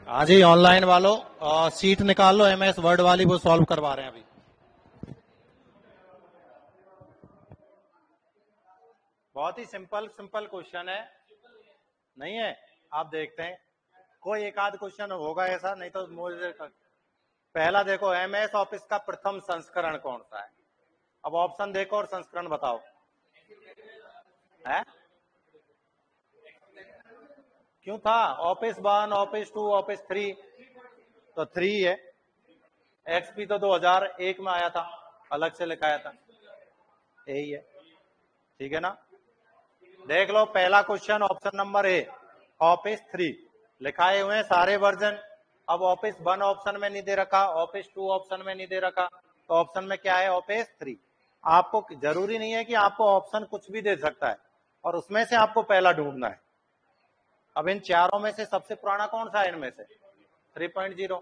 हाँ जी, ऑनलाइन वालों सीट निकाल लो, एमएस वर्ड वाली वो सॉल्व करवा रहे हैं अभी। बहुत ही सिंपल सिंपल क्वेश्चन है, नहीं है? आप देखते हैं कोई एक आध क्वेश्चन होगा ऐसा, नहीं तो मुझे पहला देखो, एमएस ऑफिस का प्रथम संस्करण कौन सा है? अब ऑप्शन देखो और संस्करण बताओ। है क्यों था? ऑफिस 1, ऑफिस 2, ऑफिस 3, तो 3 है। एक्सपी तो 2001 में आया था, अलग से लिखाया था, यही है। ठीक है ना? देख लो पहला question, option number A, office 3 लिखाए हुए हैं सारे वर्जन। अब ऑफिस 1 ऑप्शन में नहीं दे रखा, ऑफिस 2 ऑप्शन में नहीं दे रखा, तो ऑप्शन में क्या है? ऑफिस 3। आपको जरूरी नहीं है कि आपको ऑप्शन कुछ भी दे सकता है, और उसमें से आपको पहला ढूंढना है। अब इन चारों में से सबसे पुराना कौन सा है इनमें से? 3.0।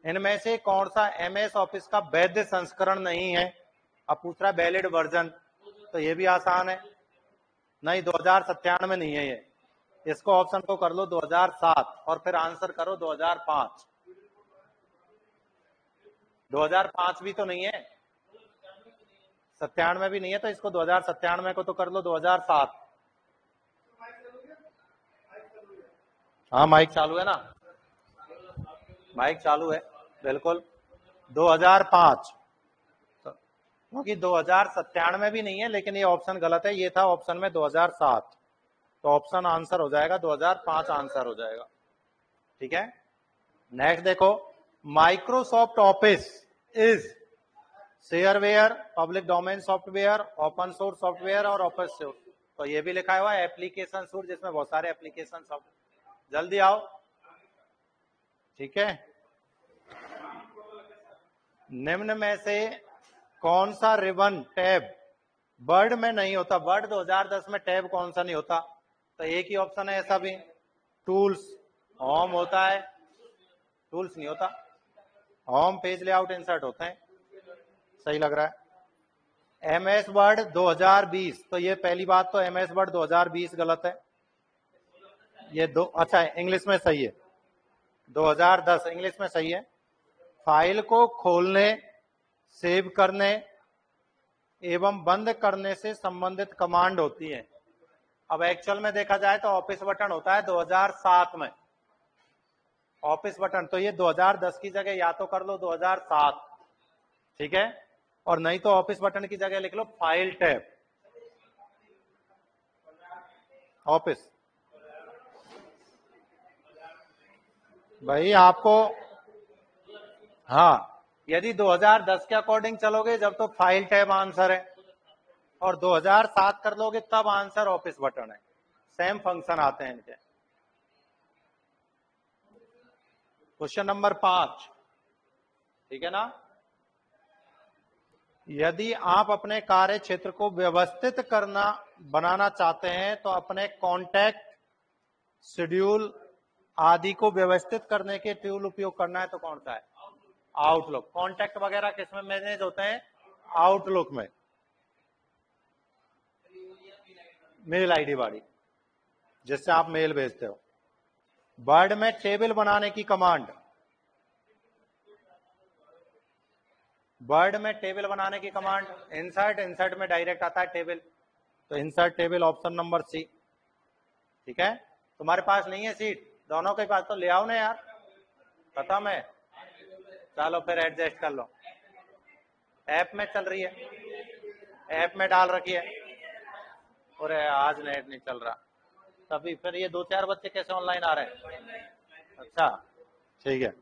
इनमें से कौन सा एमएस ऑफिस का वैध संस्करण नहीं है? अब पूछ रहा है वैलिड वर्जन, तो ये भी आसान है। नहीं, 2097 में नहीं है ये। इसको ऑप्शन को कर लो 2007 और फिर आंसर करो 2005। 2005 भी तो नहीं है, 97 भी नहीं है, तो इसको 2097 को तो कर लो 2007। हाँ, माइक चालू है ना? माइक चालू है, बिल्कुल। 2005, क्योंकि 2097 भी नहीं है, लेकिन ये ऑप्शन गलत है, ये था ऑप्शन में 2007, तो ऑप्शन आंसर हो जाएगा 2005, आंसर हो जाएगा। ठीक है, नेक्स्ट देखो, Microsoft office is shareware, public domain software, open source software और ओपन सोर्स। तो ये भी लिखा हुआ है एप्लीकेशन सूट, जिसमें बहुत सारे एप्लीकेशन सॉफ्ट। जल्दी आओ। ठीक है, निम्न में से कौन सा रिबन टैब वर्ड में नहीं होता? वर्ड 2010 में टैब कौन सा नहीं होता? तो एक ही ऑप्शन है ऐसा भी, टूल्स, होम होता है, टूल्स नहीं होता, होम, पेज लेआउट, इंसर्ट होते हैं। सही लग रहा है। एमएस वर्ड 2020, तो ये पहली बात तो एमएस वर्ड 2020 गलत है। ये दो, अच्छा इंग्लिश में सही है, 2010 इंग्लिश में सही है। फाइल को खोलने, सेव करने एवं बंद करने से संबंधित कमांड होती है। अब एक्चुअल में देखा जाए तो ऑफिस बटन होता है 2007 में, ऑफिस बटन, तो ये 2010 की जगह या तो कर लो 2007, ठीक है, और नहीं तो ऑफिस बटन की जगह लिख लो फाइल टैब, ऑफिस। भाई आपको, हाँ, यदि 2010 के अकॉर्डिंग चलोगे जब, तो फाइल टैब आंसर है, और 2007 कर लोगे तब आंसर ऑफिस बटन है। सेम फंक्शन आते हैं इनके। क्वेश्चन नंबर 5, ठीक है ना? यदि आप अपने कार्य क्षेत्र को व्यवस्थित करना बनाना चाहते हैं तो अपने कॉन्टैक्ट, शेड्यूल आदि को व्यवस्थित करने के टूल उपयोग करना है, तो कौन सा है? आउटलुक। कॉन्टैक्ट वगैरह किसमें मैनेज होते हैं? आउटलुक में, मेल आईडी वाली, जिससे आप मेल भेजते हो। वर्ड में टेबल बनाने की कमांड, वर्ड में टेबल बनाने की कमांड, इंसर्ट, इंसर्ट में डायरेक्ट आता है टेबल, तो insert table option number C. ठीक है, तुम्हारे पास नहीं है सीट, दोनों के पास, तो ले आओ ना यार, खत्म है। चलो फिर एडजस्ट कर लो, ऐप में चल रही है, ऐप में डाल रखी है। अरे आज नेट नहीं चल रहा, तभी फिर ये 2-4 बच्चे कैसे ऑनलाइन आ रहे हैं? अच्छा, ठीक है।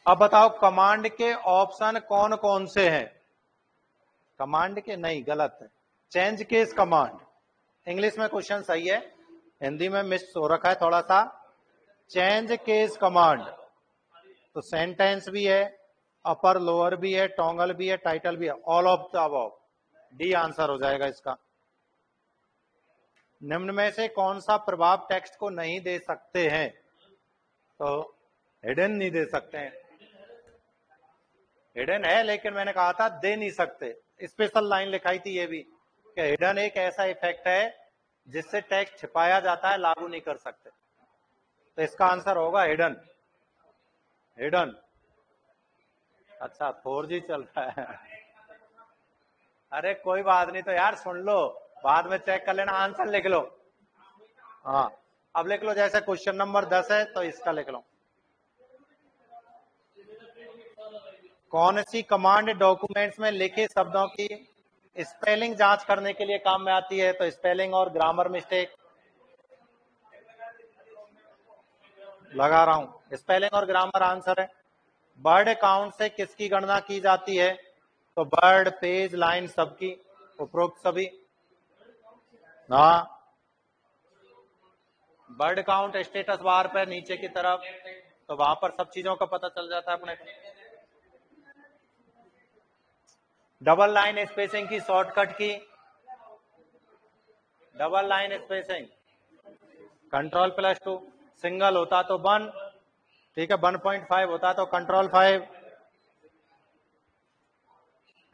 अब बताओ कमांड के ऑप्शन कौन कौन से हैं? कमांड के नहीं, गलत है, चेंज केस कमांड। इंग्लिश में क्वेश्चन सही है, हिंदी में मिस हो रखा है थोड़ा सा। चेंज केस कमांड, तो सेंटेंस भी है, अपर लोअर भी है, टॉन्गल भी है, टाइटल भी है, all of the above, D answer हो जाएगा इसका। निम्न में से कौन सा प्रभाव टेक्स्ट को नहीं दे सकते हैं? तो हिडन नहीं दे सकते हैं, हिडन है, लेकिन मैंने कहा था दे नहीं सकते, स्पेशल लाइन लिखाई थी ये भी, कि हिडन एक ऐसा इफेक्ट है जिससे टेक्स्ट छिपाया जाता है, लागू नहीं कर सकते, तो इसका आंसर होगा हिडन। हिडन। अच्छा 4G चल रहा है। अरे कोई बात नहीं, तो यार सुन लो, बाद में चेक कर लेना, आंसर लिख लो। हाँ अब लिख लो, जैसे क्वेश्चन नंबर 10 है तो इसका लिख लो। कौन सी कमांड डॉक्यूमेंट्स में लिखे शब्दों की स्पेलिंग जांच करने के लिए काम में आती है? तो स्पेलिंग और ग्रामर मिस्टेक लगा रहा हूं, स्पेलिंग और ग्रामर आंसर है। वर्ड काउंट से किसकी गणना की जाती है? तो वर्ड, पेज, लाइन, सबकी, उपरोक्त सभी। हाँ वर्ड काउंट स्टेटस बार पे नीचे की तरफ, तो वहां पर सब चीजों का पता चल जाता है अपने को। डबल लाइन स्पेसिंग की शॉर्टकट की, double line spacing Ctrl+2, single होता तो 1, ठीक है 1.5 होता तो Ctrl+5।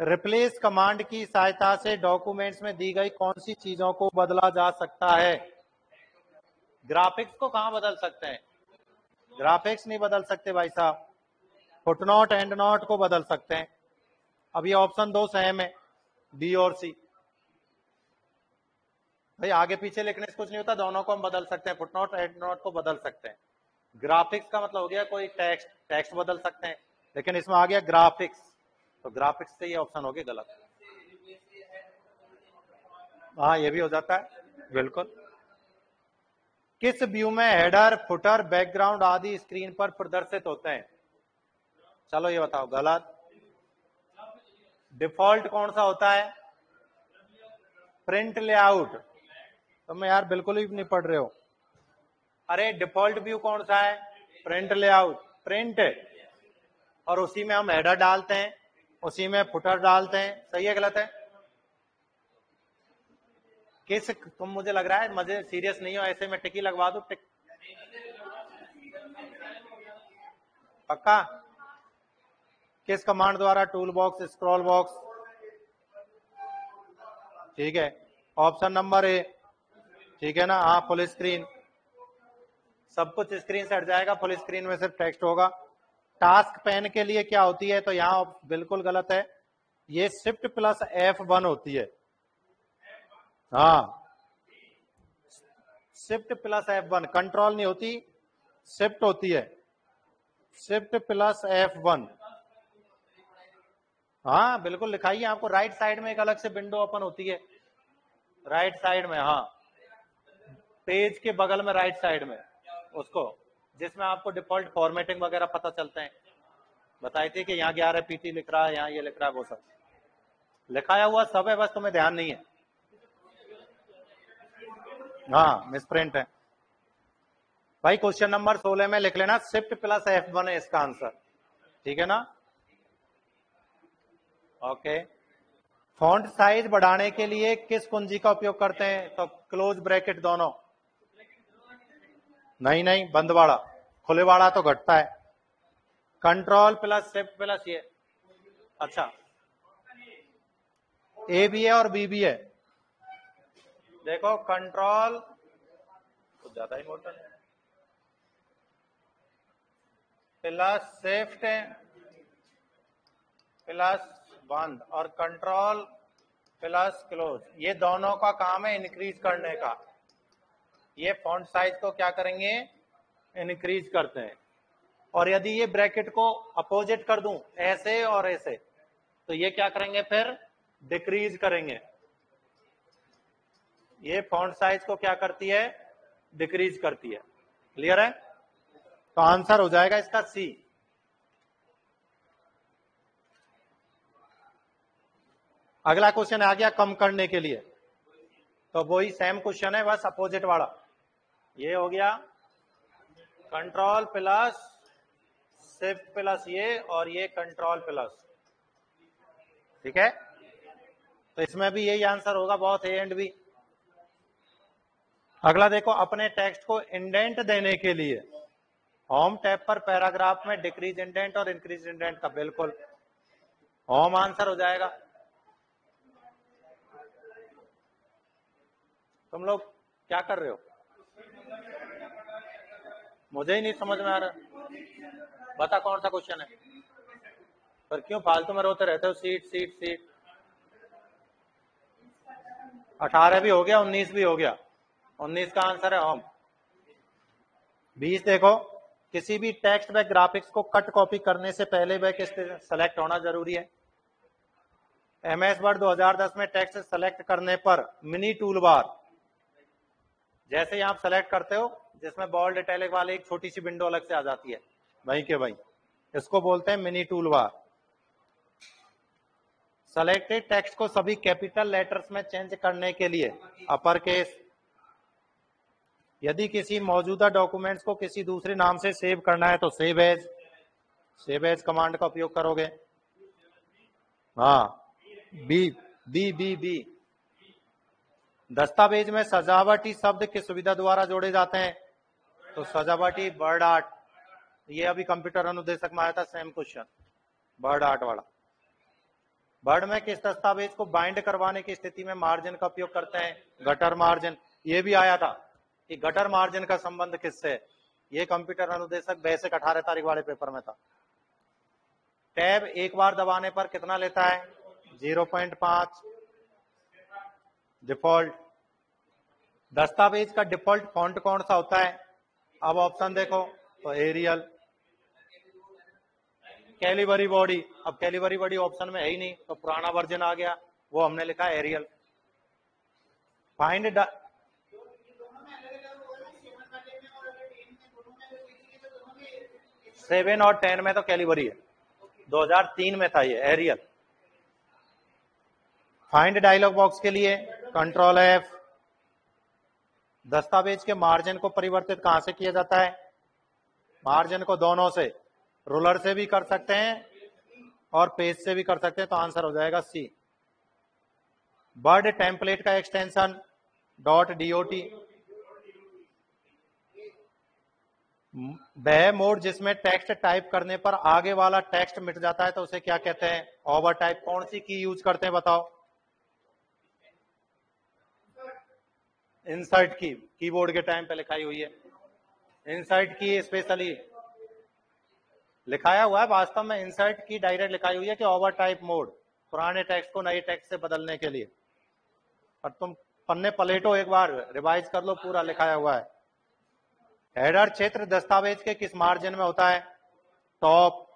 रिप्लेस कमांड की सहायता से डॉक्यूमेंट्स में दी गई कौन सी चीजों को बदला जा सकता है? ग्राफिक्स को कहां बदल सकते हैं? ग्राफिक्स नहीं बदल सकते भाई साहब, फुटनोट एंड नोट को बदल सकते हैं। अब ये ऑप्शन दो सेम है, बी और सी। भाई आगे पीछे लिखने से कुछ नहीं होता, दोनों को हम बदल सकते हैं, फुटनोट एंड नोट को बदल सकते हैं। ग्राफिक्स का मतलब हो गया कोई टेक्स्ट, टेक्स्ट बदल सकते हैं, लेकिन इसमें आ गया ग्राफिक्स, तो ग्राफिक्स से ये ऑप्शन हो गया गलत। हाँ ये भी हो जाता है बिल्कुल। किस व्यू में हेडर, फुटर, बैकग्राउंड आदि स्क्रीन पर प्रदर्शित होते हैं? चलो ये बताओ, गलत। डिफॉल्ट कौन सा होता है? Print layout. तुम यार बिल्कुल ही नहीं पढ़ रहे हो। अरे डिफॉल्ट व्यू कौन सा है? प्रिंट लेआउट, प्रिंट, और उसी में हम हेडर डालते हैं, उसी में फुटर डालते हैं। सही है गलत है? किस, तुम मुझे लग रहा है मजे सीरियस नहीं हो, ऐसे में टिकी लगवा दो, टिक पक्का। किस कमांड द्वारा टूल बॉक्स, स्क्रॉल बॉक्स, ठीक है ऑप्शन नंबर ए, ठीक है ना। हाँ फुल स्क्रीन, सब कुछ स्क्रीन से हट जाएगा, फुल स्क्रीन में सिर्फ टेक्स्ट होगा। टास्क पैन के लिए क्या होती है? तो यहां बिल्कुल गलत है, ये Shift+F1 होती है। हाँ Shift+F1, कंट्रोल नहीं होती, शिफ्ट होती है, Shift+F1। हाँ बिल्कुल लिखाइए, आपको राइट साइड में एक अलग से विंडो ओपन होती है, राइट साइड में, हाँ पेज के बगल में राइट साइड में, उसको, जिसमें आपको डिफॉल्ट फॉर्मेटिंग वगैरह पता चलते हैं। बताई थी कि यहाँ 11 PT लिख रहा है, यहाँ ये लिख रहा है, वो सब लिखाया हुआ सब है, बस तुम्हें ध्यान नहीं है। हाँ मिसप्रिंट है भाई। क्वेश्चन नंबर 16 में लिख लेना Shift+F1 है इसका आंसर, ठीक है ना। ओके। फॉन्ट साइज बढ़ाने के लिए किस कुंजी का उपयोग करते हैं? तो क्लोज ब्रैकेट दोनों। नहीं नहीं, बंद वाला, खुले वाला तो घटता है। Ctrl+Shift+ ये, अच्छा ए भी है और बी भी है। देखो कंट्रोल कुछ ज्यादा इम्पोर्टेंट है, +Shift प्लस बंद और Ctrl+क्लोज, ये दोनों का काम है इंक्रीज करने का। ये फॉन्ट साइज को क्या करेंगे? इंक्रीज करते हैं। और यदि ये ब्रैकेट को अपोजिट कर दूं, ऐसे और ऐसे, तो ये क्या करेंगे फिर? डिक्रीज करेंगे। ये फॉन्ट साइज को क्या करती है? डिक्रीज करती है। क्लियर है? तो आंसर हो जाएगा इसका सी। अगला क्वेश्चन आ गया कम करने के लिए, तो वही सेम क्वेश्चन है, बस अपोजिट वाला। ये हो गया Ctrl+Shift+ ये, और ये Ctrl+, ठीक है। तो इसमें भी यही आंसर होगा, बहुत ए एंड बी। अगला देखो, अपने टेक्स्ट को इंडेंट देने के लिए होम टैब पर पैराग्राफ में डिक्रीज इंडेंट और इंक्रीज इंडेंट का, बिल्कुल होम आंसर हो जाएगा। तुम लोग क्या कर रहे हो? मुझे ही नहीं समझ में आ रहा, बता कौन सा क्वेश्चन है। पर क्यों फालतू में रोते रहते हो, सीट सीट सीट। 18 भी हो गया, 19 भी हो गया। 19 का आंसर है होम। 20 देखो, किसी भी टेक्स्ट व ग्राफिक्स को कट कॉपी करने से पहले वह किस सेलेक्ट होना जरूरी है। MS वर्ड 2010 में टेक्स्ट सेलेक्ट करने पर मिनी टूल बार, जैसे ही आप सेलेक्ट करते हो जिसमें बोल्ड इटैलिक वाले एक छोटी सी विंडो अलग से आ जाती है, वहीं के वहीं, इसको बोलते हैं mini tool bar. Selected text को सभी कैपिटल लेटर्स में चेंज करने के लिए अपर केस, यदि किसी मौजूदा डॉक्यूमेंट्स को किसी दूसरे नाम से सेव करना है तो सेव एज कमांड का उपयोग करोगे। हाँ, बी बी बी बी। दस्तावेज में सजावटी शब्द किस सुविधा द्वारा जोड़े जाते हैं, तो सजावटी वर्ड आर्ट। ये अभी कंप्यूटर अनुदेशक में आया था सेम क्वेश्चन, वर्ड आर्ट वाला। वर्ड में किस दस्तावेज को बाइंड करवाने की स्थिति में मार्जिन का उपयोग करते हैं, गटर मार्जिन। ये भी आया था कि गटर मार्जिन का संबंध किससे, ये कंप्यूटर अनुदेशक बेसिक 18 तारीख वाले पेपर में था। टैब एक बार दबाने पर कितना लेता है, 0.5 डिफॉल्ट। दस्तावेज का डिफॉल्ट फॉन्ट कौन सा होता है, अब ऑप्शन देखो तो एरियल, कैलिबरी बॉडी। अब कैलिबरी बॉडी ऑप्शन में है ही नहीं तो पुराना वर्जन आ गया, वो हमने लिखा एरियल। फाइंड 7 और 10 में तो कैलिबरी है, 2003 में था ये एरियल। फाइंड डायलॉग बॉक्स के लिए कंट्रोल F। दस्तावेज के मार्जिन को परिवर्तित कहां से किया जाता है, मार्जिन को दोनों से, रूलर से भी कर सकते हैं और पेज से भी कर सकते हैं, तो आंसर हो जाएगा C। वर्ड टेम्पलेट का एक्सटेंशन .dot। वह मोड जिसमें टेक्स्ट टाइप करने पर आगे वाला टेक्स्ट मिट जाता है तो उसे क्या कहते हैं, ओवर टाइप। कौन सी की यूज करते हैं बताओ, इंसर्ट की, कीबोर्ड के टाइम पे लिखाई हुई है इंसर्ट की, स्पेशली लिखाया हुआ है वास्तव में इंसर्ट की डायरेक्ट लिखाई हुई है कि ओवर टाइप मोड, पुराने टेक्स्ट को नए टेक्स्ट से बदलने के लिए। और तुम पन्ने पलेटो एक बार रिवाइज कर लो, पूरा लिखाया हुआ है। हेडर क्षेत्र दस्तावेज के किस मार्जिन में होता है, टॉप।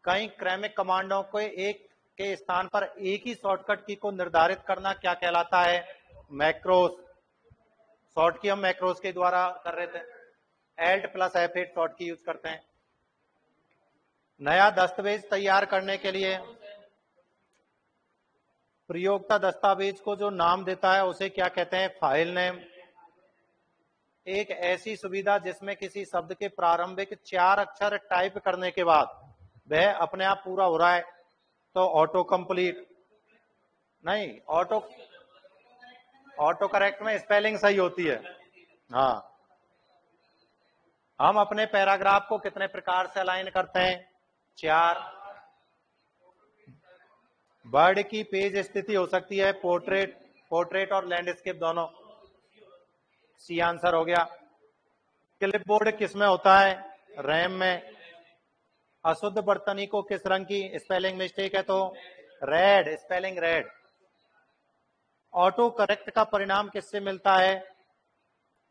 कई क्रमिक कमांडों को एक के स्थान पर एक ही शॉर्टकट की को निर्धारित करना क्या कहलाता है, मैक्रोस। शॉर्ट की हम मैक्रोस के द्वारा कर रहे थे, Alt + F8 शॉर्ट की यूज करते हैं। नया दस्तावेज तैयार करने के लिए प्रयोक्ता दस्तावेज को जो नाम देता है उसे क्या कहते हैं, फाइल नेम। एक ऐसी सुविधा जिसमें किसी शब्द के प्रारंभिक 4 अक्षर टाइप करने के बाद वह अपने आप पूरा हो रहा है, तो ऑटो कंप्लीट नहीं, ऑटो करेक्ट में स्पेलिंग सही होती है। हाँ, हम अपने पैराग्राफ को कितने प्रकार से अलाइन करते हैं, 4। वर्ड की पेज स्थिति हो सकती है पोर्ट्रेट और लैंडस्केप दोनों, सी आंसर हो गया। क्लिपबोर्ड किसमें होता है, रैम में। अशुद्ध बर्तनी को किस रंग की स्पेलिंग मिस्टेक है, तो red, spelling red. Auto correct का परिणाम किससे मिलता है,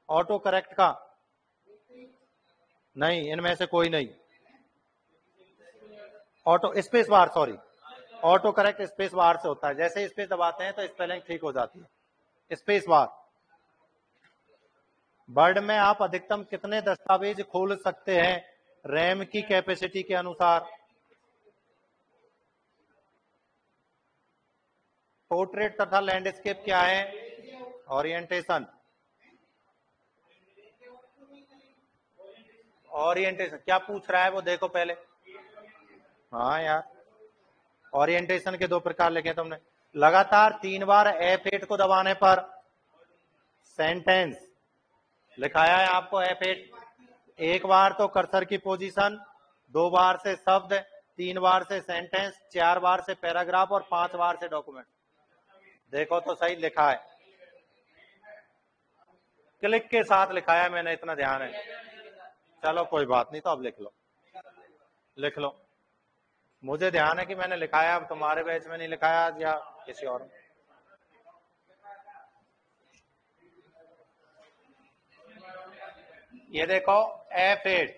ऑटो करेक्ट का नहीं, इनमें से कोई नहीं। Auto space bar, sorry, auto correct space bar से होता है। जैसे स्पेस दबाते हैं तो स्पेलिंग ठीक हो जाती है, स्पेस बार। वर्ड में आप अधिकतम कितने दस्तावेज खोल सकते हैं, रैम की कैपेसिटी के अनुसार। पोर्ट्रेट तथा लैंडस्केप क्या है, ओरिएंटेशन। ओरिएंटेशन क्या पूछ रहा है वो देखो पहले। हाँ यार, ओरिएंटेशन के 2 प्रकार लिखे तुमने। लगातार 3 बार F8 को दबाने पर सेंटेंस लिखाया है आपको, F8। 1 बार तो कर्सर की पोजीशन, 2 बार से शब्द, 3 बार से सेंटेंस, 4 बार से पैराग्राफ और 5 बार से डॉक्यूमेंट। देखो तो सही लिखा है, क्लिक के साथ लिखा है मैंने, इतना ध्यान है। चलो कोई बात नहीं, तो अब लिख लो, लिख लो। मुझे ध्यान है कि मैंने लिखाया, अब तुम्हारे बैच में नहीं लिखाया या किसी और में। ये देखो F8,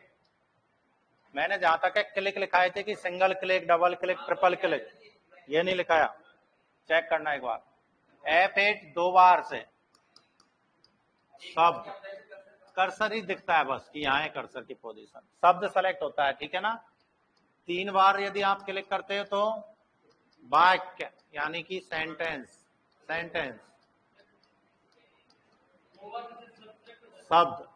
मैंने जहां तक क्लिक लिखाए थे कि single click, double click, triple click, ये नहीं लिखाया, चेक करना एक बार। F8 दो बार से शब्द, कर्सर ही दिखता है बस कि यहाँ है कर्सर की पोजीशन, शब्द सेलेक्ट होता है, ठीक है ना। 3 बार यदि आप क्लिक करते हो तो वाक्य यानी कि सेंटेंस, सेंटेंस शब्द,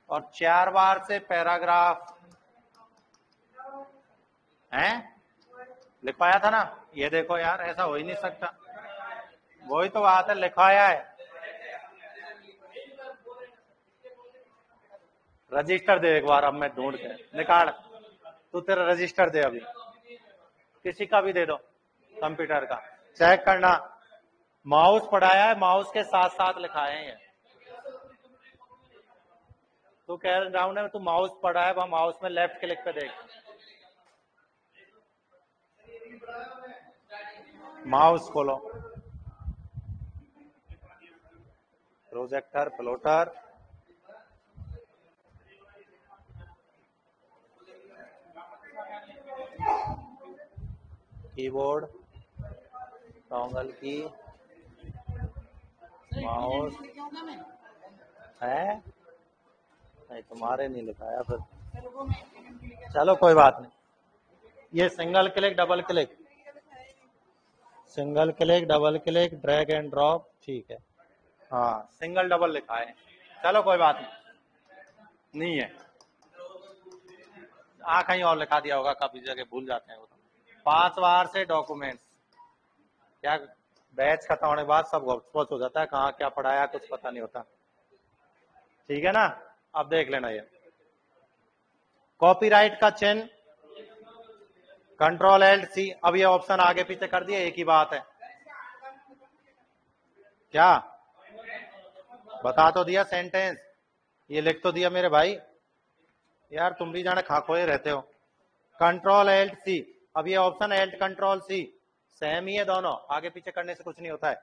और 4 बार से पैराग्राफ है, लिख पाया था ना। ये देखो यार, ऐसा हो ही नहीं सकता, वही तो बात है, लिखाया है। रजिस्टर दे एक बार, अब मैं ढूंढ के निकाल, तू तेरा रजिस्टर दे, अभी किसी का भी दे दो कंप्यूटर का, चेक करना। माउस पढ़ाया है, माउस के साथ साथ लिखाए हैं। तू कह रहा हूं तू माउस पढ़ा है, वहां माउस में लेफ्ट क्लिक पे देख, माउस खोलो, प्रोजेक्टर, प्लॉटर, कीबोर्ड, टॉगल की, माउस है नहीं, तुम्हारे नहीं लिखाया फिर, चलो कोई बात नहीं। ये single click, double click, single click, double click, drag and drop, ठीक है, हाँ सिंगल डबल लिखा है, चलो कोई बात नहीं है। कहीं और लिखा दिया होगा, काफी जगह भूल जाते हैं वो तो। 5 बार से डॉक्यूमेंट्स, क्या बैच खत्म होने के बाद सब गपसप हो जाता है, कहाँ क्या पढ़ाया कुछ पता नहीं होता, ठीक है ना। अब देख लेना, ये कॉपीराइट का चिन्ह Ctrl+Alt+C, अब ये ऑप्शन आगे पीछे कर दिया, एक ही बात है, क्या बता तो दिया, सेंटेंस ये लिख तो दिया मेरे भाई, यार तुम भी जाने खाखोए रहते हो। Ctrl+Alt+C, अब ये ऑप्शन Alt+Ctrl+C सेम ही है दोनों, आगे पीछे करने से कुछ नहीं होता है।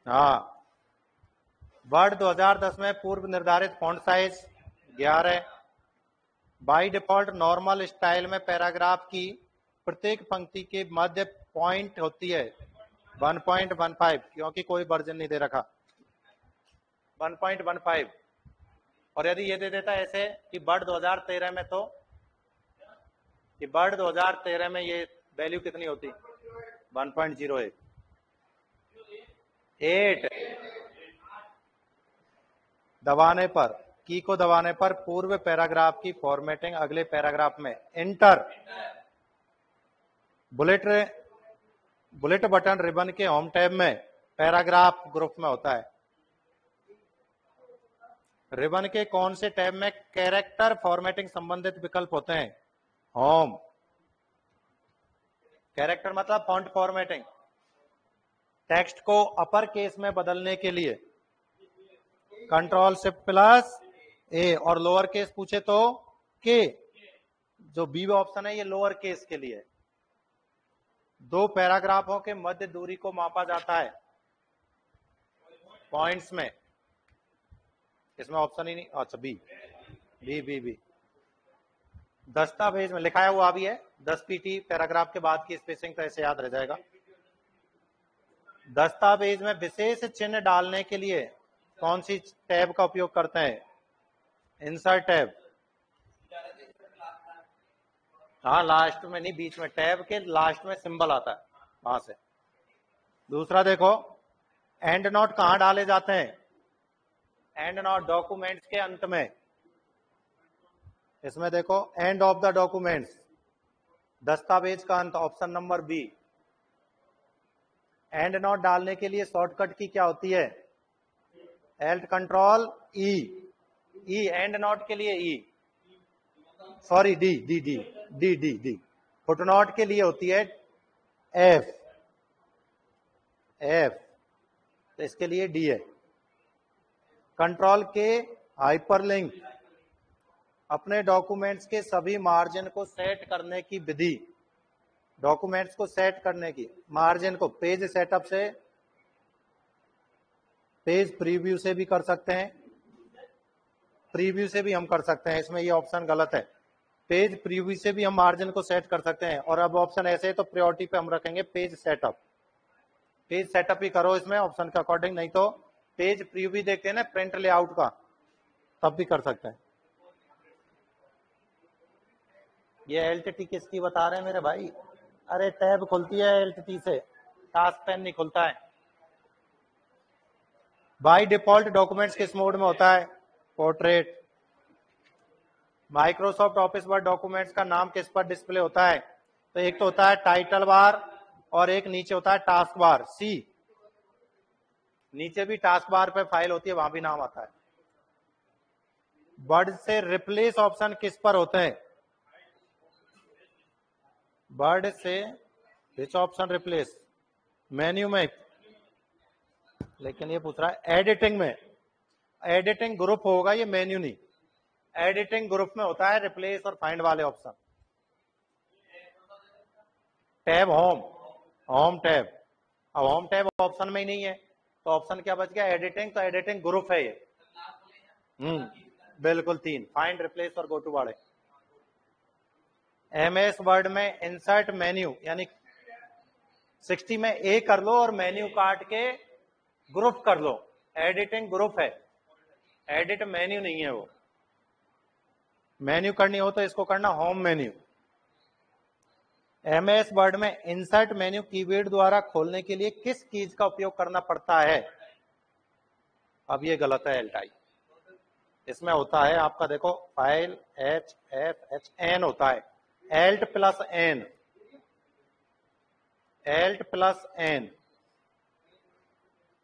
हाँ, वर्ड 2010 में पूर्व निर्धारित font size 11, by default normal style में पैराग्राफ की प्रत्येक पंक्ति के मध्य पॉइंट होती है 1.15, क्योंकि कोई वर्जन नहीं दे रखा 1.15, और यदि ये दे देता है ऐसे कि वर्ड 2013 में, तो कि वर्ड 2013 में ये वैल्यू कितनी होती 1.08। 8 दबाने पर, की को दबाने पर पूर्व पैराग्राफ की फॉर्मेटिंग अगले पैराग्राफ में, एंटर, बुलेट बटन रिबन के होम टैब में पैराग्राफ ग्रुप में होता है। रिबन के कौन से टैब में कैरेक्टर फॉर्मेटिंग संबंधित विकल्प होते हैं? होम। कैरेक्टर मतलब फॉन्ट फॉर्मेटिंग, टेक्स्ट को अपर केस में बदलने के लिए Ctrl+Shift+A, और लोअर केस पूछे तो के, जो बी ऑप्शन है ये लोअर केस के लिए। 2 पैराग्राफों के मध्य दूरी को मापा जाता है पॉइंट्स में, इसमें ऑप्शन ही नहीं, अच्छा बी बी बी बी दस्तावेज में लिखाया हुआ भी है, 10 पीटी पैराग्राफ के बाद की स्पेसिंग, तो ऐसे याद रह जाएगा। दस्तावेज में विशेष चिन्ह डालने के लिए कौन सी टैब का उपयोग करते हैं? इंसर्ट टैब, हाँ लास्ट में नहीं, बीच में, टैब के लास्ट में सिंबल आता है वहां से। दूसरा देखो, एंड नोट कहां डाले जाते हैं? एंड नोट डॉक्यूमेंट्स के अंत में, इसमें देखो एंड ऑफ द डॉक्यूमेंट्स, दस्तावेज का अंत, option number B. End note डालने के लिए शॉर्टकट की क्या होती है? Alt+Ctrl+E, ई एंड नोट के लिए E, sorry D D D D D D, footnote के लिए होती है एफ, एफ, तो इसके लिए डी है। कंट्रोल के हाइपरलिंक, अपने डॉक्यूमेंट्स के सभी मार्जिन को सेट करने की विधि, डॉक्यूमेंट्स को सेट करने की मार्जिन को पेज सेटअप से, पेज प्रीव्यू से भी कर सकते हैं, प्रीव्यू से भी हम कर सकते हैं, इसमें ये ऑप्शन गलत है, पेज प्रीव्यू से भी हम मार्जिन को सेट कर सकते हैं। और अब ऑप्शन ऐसे है तो प्रायोरिटी पे हम रखेंगे पेज सेटअप, पेज सेटअप ही करो इसमें ऑप्शन के अकॉर्डिंग, नहीं तो पेज प्रीव्यू देखते हैं ना प्रिंट लेआउट का, तब भी कर सकते हैं। ये एलटीटी किसकी बता रहे हैं मेरे भाई? अरे टैब खुलती है एलटीटी से, टास्क पेन नहीं खुलता है। बाय डिफॉल्ट डॉक्यूमेंट्स किस मोड में होता है? Portrait. Microsoft office word documents का नाम किस पर डिस्प्ले होता है? तो एक तो होता है टाइटल बार और एक नीचे होता है टास्क बार, सी। नीचे भी टास्क बार पे फाइल होती है, वहां भी नाम आता है। वर्ड से रिप्लेस ऑप्शन किस पर होते हैं? वर्ड से विच ऑप्शन रिप्लेस? मेन्यू में, लेकिन ये पूछ रहा है एडिटिंग में, एडिटिंग ग्रुप होगा ये, मेन्यू नहीं। एडिटिंग ग्रुप में होता है रिप्लेस और फाइंड वाले option. Tab home, home tab, अब होम टैब ऑप्शन में ही नहीं है तो ऑप्शन क्या बच गया? एडिटिंग, तो एडिटिंग ग्रुप है ये। बिल्कुल 3, फाइंड, रिप्लेस और गो टू वाले। एमएस वर्ड में इंसर्ट मेन्यू, यानी 60 में ए कर लो और मेन्यू काट के ग्रुप कर लो, एडिटिंग ग्रुप है, एडिट मेन्यू नहीं है वो। मेन्यू करनी हो तो इसको करना होम मेन्यू। एमएस वर्ड में इंसर्ट मेन्यू कीवर्ड द्वारा खोलने के लिए किस कीज का उपयोग करना पड़ता है? अब ये गलत है एल्टाई, इसमें होता है आपका देखो फाइल HFHN होता है, alt plus N, alt plus N,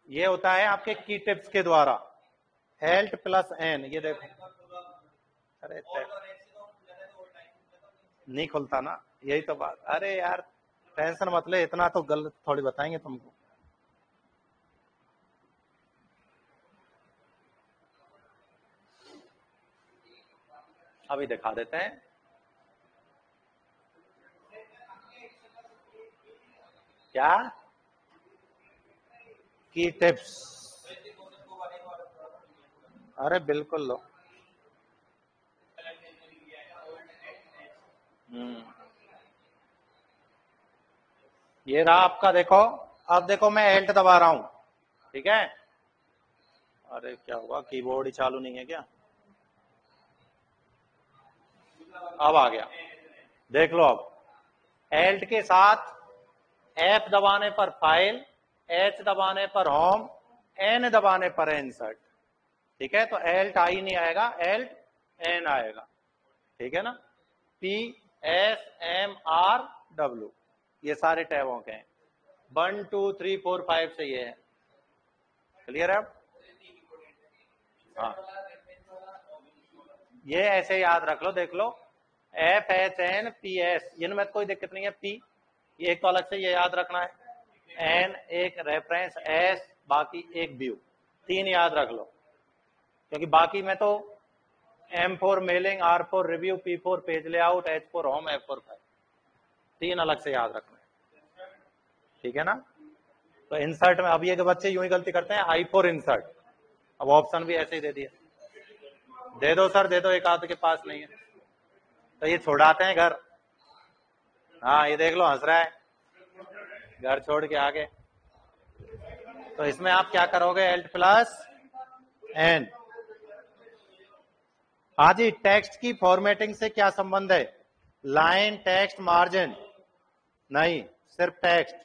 ये होता है आपके की टिप्स के द्वारा, एल्ट प्लस एन। ये देखो, अरे नहीं खुलता ना, यही तो बात। अरे यार टेंशन मत ले, इतना तो गलत थोड़ी बताएंगे तुमको। अभी दिखा देते हैं। क्या की टिप्स? अरे बिल्कुल लो। ये रहा आपका, देखो अब देखो मैं एल्ट दबा रहा हूं, ठीक है। अरे क्या हुआ, कीबोर्ड ही चालू नहीं है क्या? अब आ गया, देख लो। अब एल्ट के साथ F दबाने पर फाइल, H दबाने पर होम, N दबाने पर इंसर्ट, ठीक है। तो एल्ट आई नहीं आएगा, एल्ट एन आएगा, ठीक है ना। PSMRW, ये सारे टैबों के हैं, 1 2 3 4 5 से ये है, क्लियर है अब? हाँ, ये ऐसे याद रख लो, देख लो FHNPS, इनमें कोई दिक्कत नहीं है। P ये एक तो अलग से ये याद रखना है, N एक रेफरेंस, S बाकी एक व्यू, 3 याद रख लो, क्योंकि बाकी में तो M4 mailing, R4 review, P4 page layout, H4 home, F4 file, 3 अलग से याद रखना है, ठीक है ना। तो इंसर्ट में अब ये बच्चे यूं ही गलती करते हैं, I4 इंसर्ट, अब ऑप्शन भी ऐसे ही दे दिया, दे दो सर दे दो, एक आध के पास नहीं है तो ये छोड़ाते हैं घर। हाँ ये देख लो हंस रहा है, घर छोड़ के आगे। तो इसमें आप क्या करोगे? Alt plus N. हाँ जी, टेक्स्ट की फॉर्मेटिंग से क्या संबंध है? लाइन, टेक्स्ट, मार्जिन नहीं, सिर्फ टेक्स्ट।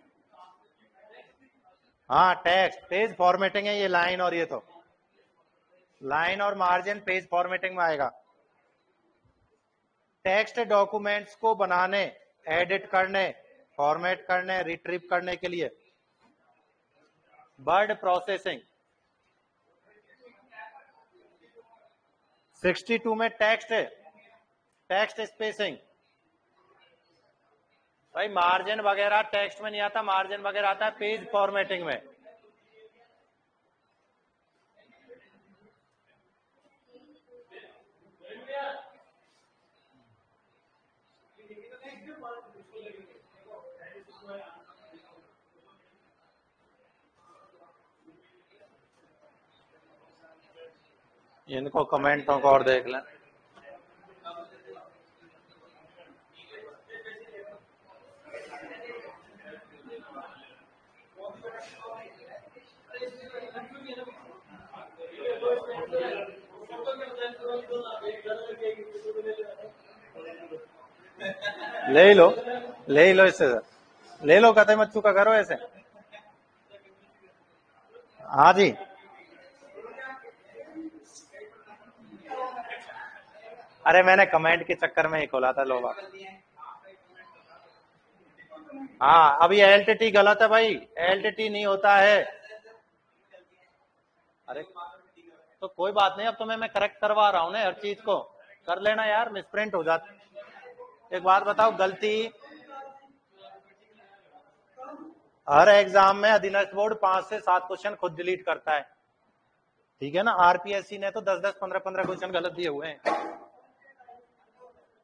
हाँ टेक्स्ट, पेज फॉर्मेटिंग है ये, लाइन और ये तो लाइन और मार्जिन पेज फॉर्मेटिंग में आएगा। टेक्स्ट डॉक्यूमेंट्स को बनाने, एडिट करने, फॉर्मेट करने, रिट्रीव करने के लिए वर्ड प्रोसेसिंग। 62 में टेक्स्ट है, टेक्स्ट स्पेसिंग। भाई मार्जिन वगैरह टेक्स्ट में नहीं आता, मार्जिन वगैरह आता है पेज फॉर्मेटिंग में। इनको कमेंटों को और देख लें। ले लो, ले लो, इससे ले लो, कहते मत चुका करो ऐसे। हाँ जी, अरे मैंने कमेंट के चक्कर में ही खोला था लोबा। हाँ, अभी एलटीटी गलत है भाई, एलटीटी नहीं होता है। अरे तो कोई बात नहीं, अब तो मैं करेक्ट करवा रहा हूँ ना, हर चीज को कर लेना यार, मिसप्रिंट हो जाती। एक बात बताओ, गलती हर एग्जाम में अधीनस्थ बोर्ड 5 से 7 क्वेश्चन खुद डिलीट करता है, ठीक है ना। आरपीएससी ने तो 10-10, 15-15 क्वेश्चन गलत दिए हुए हैं,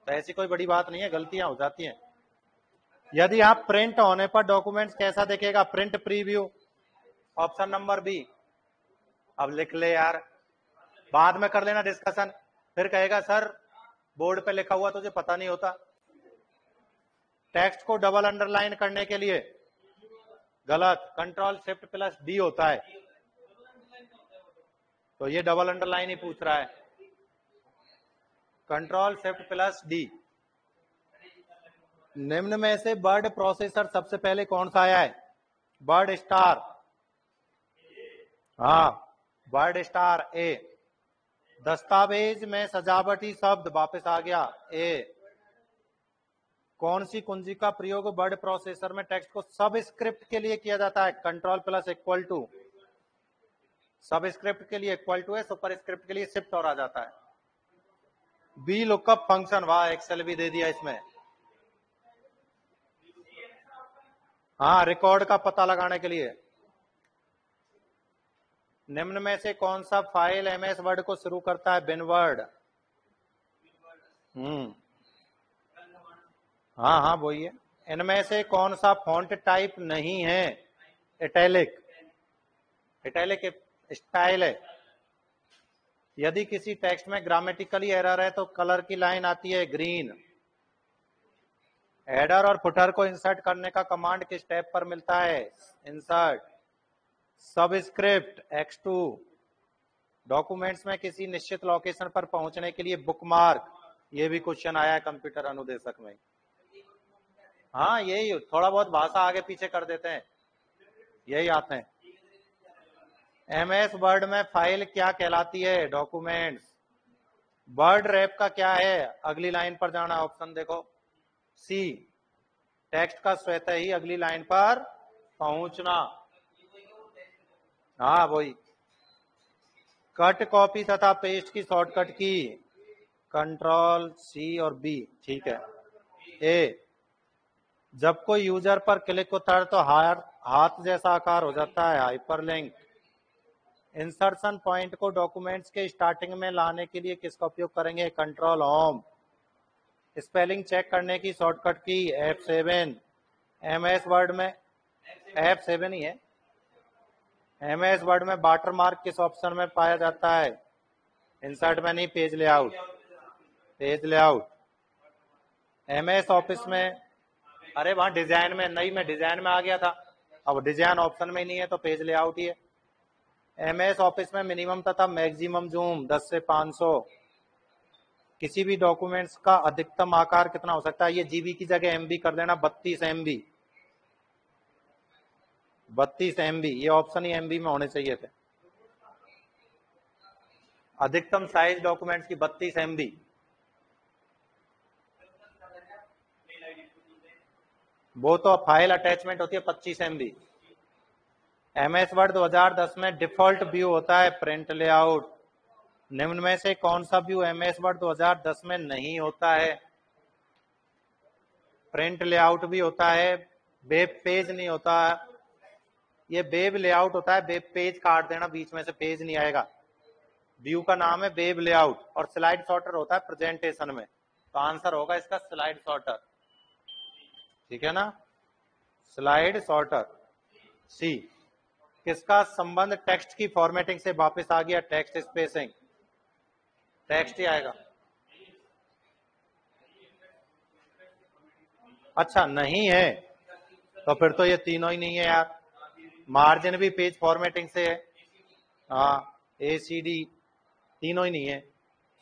तो ऐसी कोई बड़ी बात नहीं है, गलतियां हो जाती हैं। यदि आप प्रिंट होने पर डॉक्यूमेंट्स कैसा दिखेगा? Print preview, option number B. अब लिख ले यार, बाद में कर लेना डिस्कशन, फिर कहेगा सर बोर्ड पे लिखा हुआ तुझे पता नहीं होता। टेक्स्ट को डबल अंडरलाइन करने के लिए गलत, कंट्रोल शिफ्ट प्लस डी होता है, तो ये डबल अंडरलाइन ही पूछ रहा है, कंट्रोल शिफ्ट प्लस डी। निम्न में से वर्ड प्रोसेसर सबसे पहले कौन सा आया है? वर्ड स्टार, हाँ वर्ड स्टार ए। दस्तावेज में सजावटी शब्द वापस आ गया ए। कौन सी कुंजी का प्रयोग वर्ड प्रोसेसर में टेक्स्ट को सब स्क्रिप्ट के लिए किया जाता है? Control plus equal to. Subscript के लिए इक्वल टू है, सुपर स्क्रिप्ट के लिए शिफ्ट और आ जाता है। बी लुकअप फंक्शन, वाह एक्सेल भी दे दिया इसमें। हाँ, रिकॉर्ड का पता लगाने के लिए। निम्न में से कौन सा फाइल एमएस वर्ड को शुरू करता है? बिनवर्ड। हाँ हाँ वही है। इनमें से कौन सा फॉन्ट टाइप नहीं है? इटैलिक। इटैलिक स्टाइल है। यदि किसी टेक्स्ट में ग्रामेटिकली एरर है तो कलर की लाइन आती है ग्रीन। हेडर और फुटर को इंसर्ट करने का कमांड किस टैब पर मिलता है? इंसर्ट। Subscript X2। डॉक्यूमेंट्स में किसी निश्चित लोकेशन पर पहुंचने के लिए बुकमार्क, ये भी क्वेश्चन आया है कंप्यूटर अनुदेशक में। हाँ यही, थोड़ा बहुत भाषा आगे पीछे कर देते हैं, यही आते हैं। एमएस वर्ड में फाइल क्या कहलाती है? डॉक्यूमेंट्स। वर्ड रैप का क्या है? अगली लाइन पर जाना, ऑप्शन देखो सी। टेक्स्ट का स्वतः ही अगली लाइन पर पहुंचना, हाँ वही। कट, कॉपी तथा पेस्ट की शॉर्टकट की कंट्रोल सी और बी, ठीक है। ए, जब कोई यूजर पर क्लिक होता है तो हाथ जैसा आकार हो जाता है, हाइपरलिंक। इंसर्शन पॉइंट को डॉक्यूमेंट्स के स्टार्टिंग में लाने के लिए किसका उपयोग करेंगे? Control home. स्पेलिंग चेक करने की शॉर्टकट की F7। एमएस वर्ड में F7 ही है। एमएस वर्ड में वाटर मार्क किस ऑप्शन में पाया जाता है? इंसर्ट में नहीं, page layout. Page layout. MS office में, अरे वहां डिजाइन में नहीं, मैं डिजाइन में आ गया था, अब डिजाइन ऑप्शन में ही नहीं है तो पेज लेआउट ही है। एमएस ऑफिस में मिनिमम तथा मैक्सिमम जूम 10 से 500। किसी भी डॉक्यूमेंट्स का अधिकतम आकार कितना हो सकता है? ये जीबी की जगह एमबी कर देना, 32 MB। 32 MB, ये ऑप्शन ही एमबी में होने चाहिए थे। अधिकतम साइज डॉक्यूमेंट्स की 32 MB। वो तो फाइल अटैचमेंट होती है 25 MB। एमएस वर्ड 2010 में डिफॉल्ट व्यू होता है प्रिंट लेआउट। निम्न में से कौन सा व्यू एमएस वर्ड 2010 में नहीं होता है? प्रिंट लेआउट भी होता है, वेब पेज नहीं होता। ये वेब लेआउट होता है, वेब पेज काट देना, बीच में से पेज नहीं आएगा। व्यू का नाम है वेब लेआउट। और स्लाइड सॉर्टर होता है प्रेजेंटेशन में, तो आंसर होगा इसका स्लाइड सॉर्टर, ठीक है ना, स्लाइड सॉर्टर सी। किसका संबंध टेक्स्ट की फॉर्मेटिंग से वापस आ गया? Text spacing. टेक्स्ट ही आएगा। अच्छा नहीं है तो फिर तो ये तीनों ही नहीं है यार। मार्जिन भी पेज फॉर्मेटिंग से है, हाँ ACD तीनों ही नहीं है।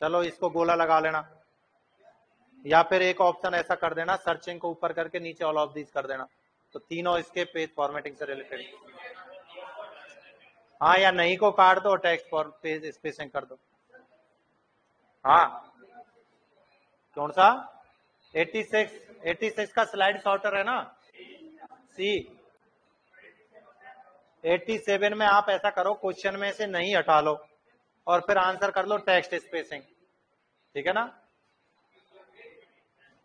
चलो इसको गोला लगा लेना, या फिर एक ऑप्शन ऐसा कर देना, सर्चिंग को ऊपर करके नीचे ऑल ऑफ दिस कर देना, तो तीनों इसके पेज फॉर्मेटिंग से रिलेटेड। हाँ या नहीं को काट दो, टेक्स्ट फॉर पेज स्पेसिंग कर दो। हाँ कौन सा 86 का स्लाइड सॉर्टर है ना सी। 87 में आप ऐसा करो, क्वेश्चन में से नहीं हटा लो और फिर आंसर कर लो टेक्स्ट स्पेसिंग, ठीक है ना।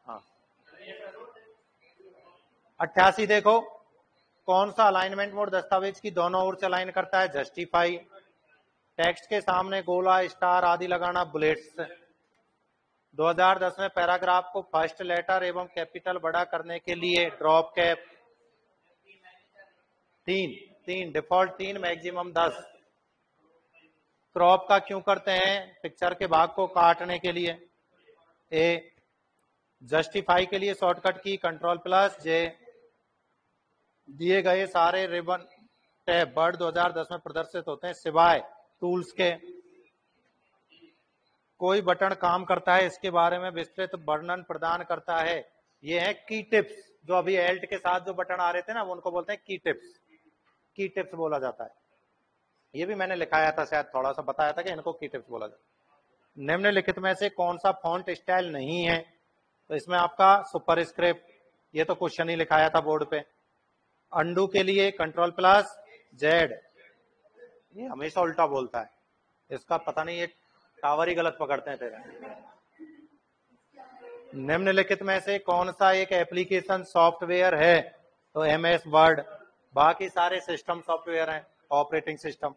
हाँ 88 देखो, कौन सा अलाइनमेंट मोड दस्तावेज की दोनों ओर से अलाइन करता है? जस्टिफाई। टेक्स्ट के सामने गोला, स्टार आदि लगाना, बुलेट्स। 2010 में पैराग्राफ को फर्स्ट लेटर एवं कैपिटल बड़ा करने के लिए ड्रॉप कैप। तीन डिफॉल्ट 3, मैक्सिमम 10। क्रॉप का क्यों करते हैं? पिक्चर के भाग को काटने के लिए। ए जस्टिफाई के लिए शॉर्टकट की Ctrl+J। दिए गए सारे रिबन टैब वर्ड 2010 में प्रदर्शित होते हैं सिवाय टूल्स के। कोई बटन काम करता है, इसके बारे में विस्तृत वर्णन प्रदान करता है। ये है की टिप्स, जो अभी एल्ट के साथ जो बटन आ रहे थे ना, वो उनको बोलते हैं की टिप्स। की टिप्स बोला जाता है। ये भी मैंने लिखाया था, शायद थोड़ा सा बताया था कि इनको की टिप्स बोला जाता है। निम्नलिखित में से कौन सा फॉन्ट स्टाइल नहीं है? तो इसमें आपका सुपरस्क्रिप्ट, ये तो क्वेश्चन ही लिखाया था बोर्ड पे। अंडू के लिए Ctrl+Z। ये हमेशा उल्टा बोलता है, इसका पता नहीं, ये टावर ही गलत पकड़ते हैं तेरे। निम्नलिखित में से कौन सा एक एप्लीकेशन सॉफ्टवेयर है? तो MS वर्ड। बाकी सारे सिस्टम सॉफ्टवेयर हैं, ऑपरेटिंग सिस्टम।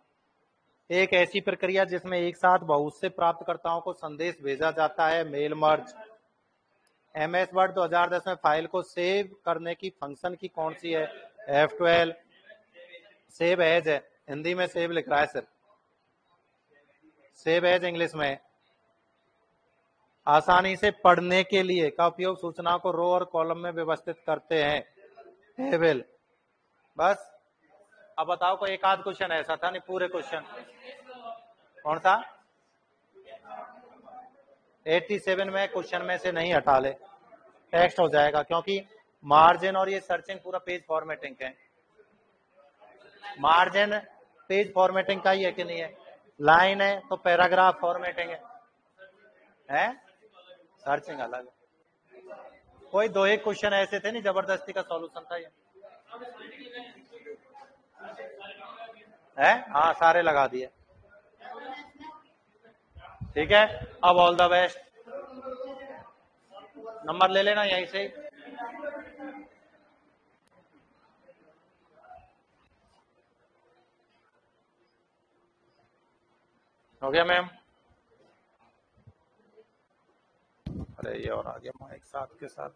एक ऐसी प्रक्रिया जिसमें एक साथ बहुत से प्राप्तकर्ताओं को संदेश भेजा जाता है, मेल मर्ज। MS वर्ड 2010 में फाइल को सेव करने की फंक्शन की कौन सी है? F12। सेव एज है, हिंदी में सेव लिख रहा है सिर्फ, सेव एज इंग्लिश में। आसानी से पढ़ने के लिए का उपयोग सूचना को रो और कॉलम में व्यवस्थित करते हैं, टेबल। बस अब बताओ, कोई एक आध क्वेश्चन ऐसा था, नहीं पूरे क्वेश्चन। कौन सा 87 में क्वेश्चन में से नहीं हटा ले, टेक्स्ट हो जाएगा, क्योंकि मार्जिन और ये सर्चिंग पूरा पेज फॉर्मेटिंग है। मार्जिन पेज फॉर्मेटिंग का ही है कि नहीं है? लाइन है तो पैराग्राफ फॉर्मेटिंग है? सर्चिंग अलग है। कोई दो एक क्वेश्चन ऐसे थे नहीं, जबरदस्ती का सॉल्यूशन था ये है। हाँ सारे लगा दिए, ठीक है। अब ऑल द बेस्ट, नंबर ले लेना यहीं से। हो गया मैम? अरे ये और आ गया माइक साथ के साथ।